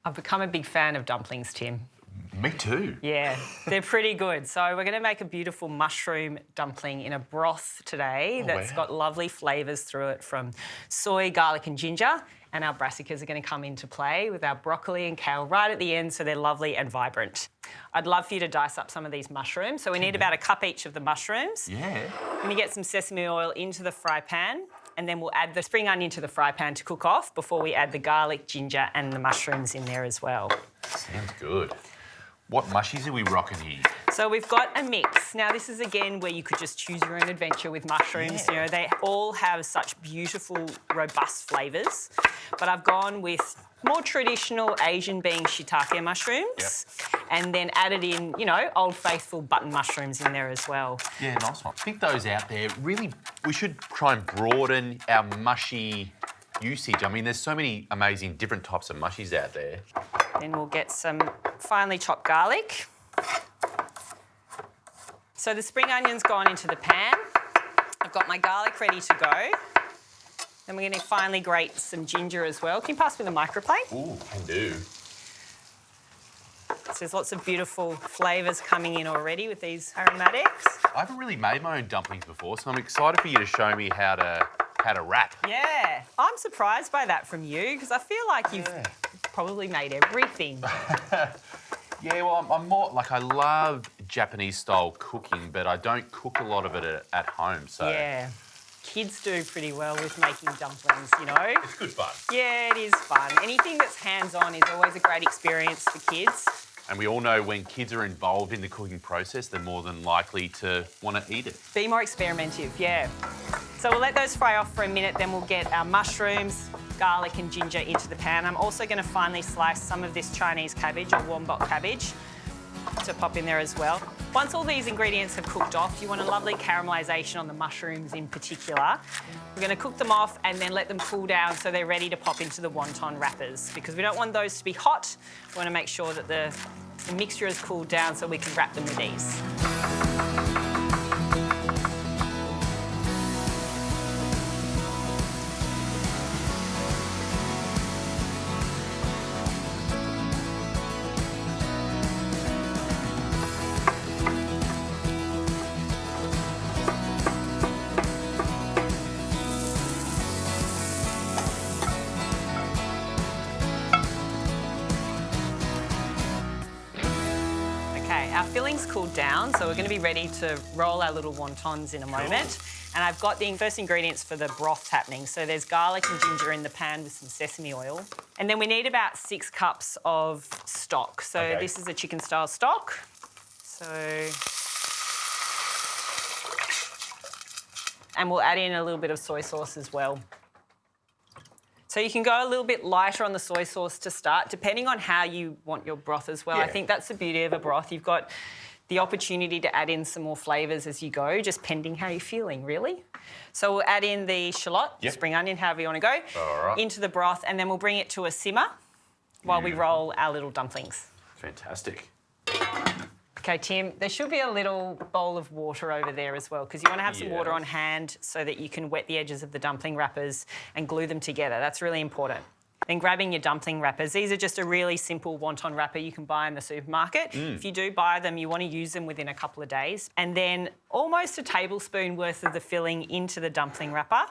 I've become a big fan of dumplings, Tim. Me too. Yeah, they're pretty good. So we're going to make a beautiful mushroom dumpling in a broth today that's got lovely flavours through it from soy, garlic and ginger. And our brassicas are going to come into play with our broccoli and kale right at the end, so they're lovely and vibrant. I'd love for you to dice up some of these mushrooms. So we need about a cup each of the mushrooms. Yeah. Then you get some sesame oil into the fry pan, and then we'll add the spring onion to the fry pan to cook off before we add the garlic, ginger and the mushrooms in there as well. Sounds good. What mushies are we rocking here? So we've got a mix. Now this is again where you could just choose your own adventure with mushrooms. You know, they all have such beautiful, robust flavours. But I've gone with more traditional Asian being shiitake mushrooms and then added in, you know, old faithful button mushrooms in there as well. Yeah, nice one. Pick those out there. Really, we should try and broaden our mushy usage. I mean, there's so many amazing different types of mushies out there. Then we'll get some finely chopped garlic. So the spring onion's gone into the pan. I've got my garlic ready to go. Then we're going to finely grate some ginger as well. Can you pass me the microplate? Ooh, can do. So there's lots of beautiful flavours coming in already with these aromatics. I haven't really made my own dumplings before, so I'm excited for you to show me how to wrap. Yeah, I'm surprised by that from you because I feel like you've probably made everything. Yeah, well, I'm more like I love Japanese-style cooking, but I don't cook a lot of it at home, so... Yeah. Kids do pretty well with making dumplings, you know. It's good fun. Yeah, it is fun. Anything that's hands-on is always a great experience for kids. And we all know when kids are involved in the cooking process, they're more than likely to want to eat it. Be more experimentative, yeah. So we'll let those fry off for a minute, then we'll get our mushrooms, garlic and ginger into the pan. I'm also going to finely slice some of this Chinese cabbage or wonton cabbage to pop in there as well. Once all these ingredients have cooked off, you want a lovely caramelisation on the mushrooms in particular. We're going to cook them off and then let them cool down so they're ready to pop into the wonton wrappers because we don't want those to be hot. We want to make sure that the mixture has cooled down so we can wrap them with these. Our filling's cooled down, so we're going to be ready to roll our little wontons in a moment. And I've got the first ingredients for the broth happening. So there's garlic and ginger in the pan with some sesame oil. And then we need about 6 cups of stock. So this is a chicken-style stock. And we'll add in a little bit of soy sauce as well. So you can go a little bit lighter on the soy sauce to start, depending on how you want your broth as well. I think that's the beauty of a broth. You've got the opportunity to add in some more flavours as you go, just pending how you're feeling, really. So we'll add in the shallot, spring onion, however you want to go, into the broth, and then we'll bring it to a simmer while we roll our little dumplings. Fantastic. Okay, Tim, there should be a little bowl of water over there as well because you want to have some water on hand so that you can wet the edges of the dumpling wrappers and glue them together. That's really important. Then grabbing your dumpling wrappers. These are just a really simple wonton wrapper you can buy in the supermarket. If you do buy them, you want to use them within a couple of days. And then almost a tablespoon worth of the filling into the dumpling wrapper.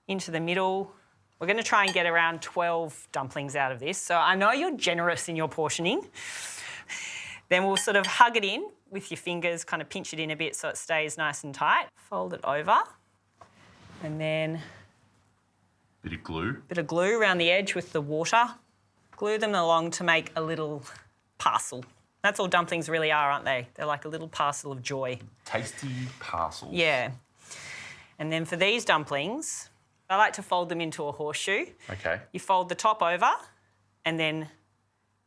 Into the middle. We're going to try and get around 12 dumplings out of this. So I know you're generous in your portioning. Then we'll sort of hug it in with your fingers, kind of pinch it in a bit so it stays nice and tight. Fold it over. And then... Bit of glue. Bit of glue around the edge with the water. Glue them along to make a little parcel. That's all dumplings really are, aren't they? They're like a little parcel of joy. Tasty parcels. Yeah. And then for these dumplings, I like to fold them into a horseshoe. Okay. You fold the top over and then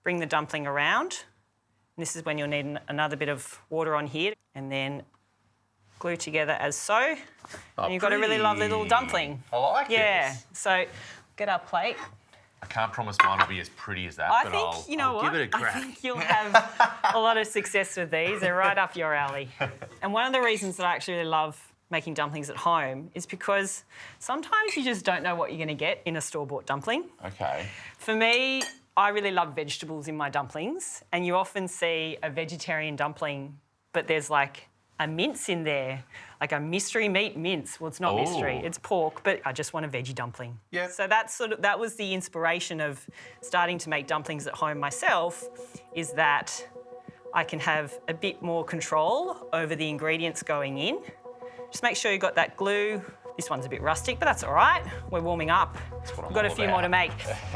bring the dumpling around. And this is when you'll need another bit of water on here and then glue together as so. And you've got a really lovely little dumpling. I like it. Yeah. So get our plate. I can't promise mine will be as pretty as that, but I'll give it a crack. I think you'll have a lot of success with these. They're right up your alley. And one of the reasons that I actually really love making dumplings at home is because sometimes you just don't know what you're going to get in a store-bought dumpling. Okay. For me, I really love vegetables in my dumplings, and you often see a vegetarian dumpling, but there's like a mince in there, like a mystery meat mince. Well, it's not mystery, it's pork, but I just want a veggie dumpling. Yeah. So that was the inspiration of starting to make dumplings at home myself, is that I can have a bit more control over the ingredients going in. Just make sure you've got that glue. This one's a bit rustic, but that's all right. We're warming up. We've got a few more to make.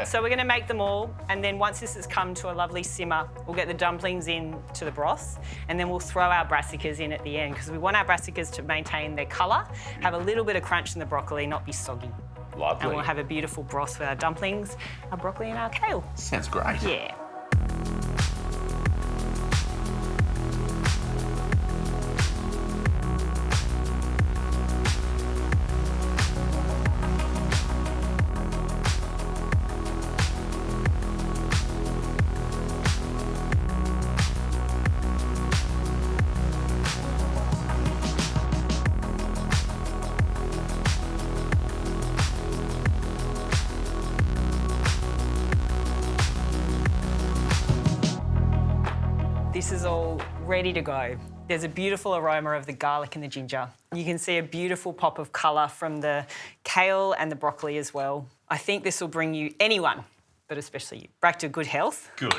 So we're going to make them all, and then once this has come to a lovely simmer, we'll get the dumplings into the broth, and then we'll throw our brassicas in at the end, because we want our brassicas to maintain their colour, have a little bit of crunch in the broccoli, not be soggy. Lovely. And we'll have a beautiful broth with our dumplings, our broccoli and our kale. Sounds great. Yeah. This is all ready to go. There's a beautiful aroma of the garlic and the ginger. You can see a beautiful pop of colour from the kale and the broccoli as well. I think this will bring you, anyone, but especially you, back to good health. Good.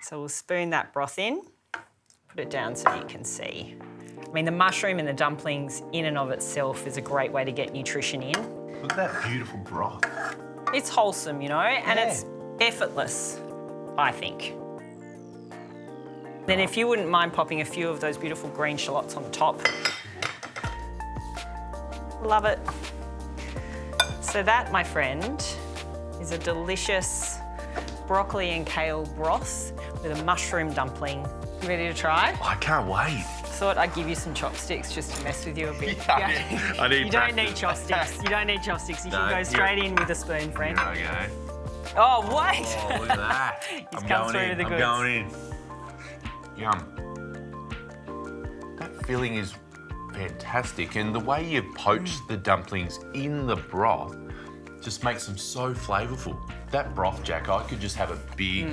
So we'll spoon that broth in, put it down so you can see. I mean, the mushroom and the dumplings in and of itself is a great way to get nutrition in. Look at that beautiful broth. It's wholesome, you know, and it's effortless, I think. Then if you wouldn't mind popping a few of those beautiful green shallots on the top. Love it. So that, my friend, is a delicious broccoli and kale broth with a mushroom dumpling. You ready to try? I can't wait. Thought I'd give you some chopsticks just to mess with you a bit. Yeah, I need You don't practice. need chopsticks. You don't need chopsticks. You can No, go straight in with a spoon, friend. Here I Oh, wait! go. Oh, look at that. He's I'm come going through in. with the I'm goods. going in. Yum. That filling is fantastic, and the way you poach the dumplings in the broth just makes them so flavourful. That broth, Jack, I could just have a big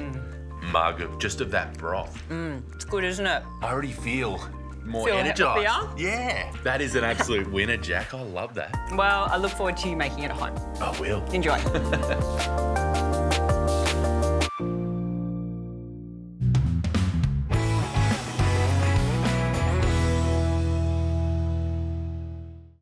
mug of just of that broth. It's good, isn't it? I already feel more Feel energised. happier? Yeah, that is an absolute winner, Jack. I love that. Well, I look forward to you making it at home. I will. Enjoy.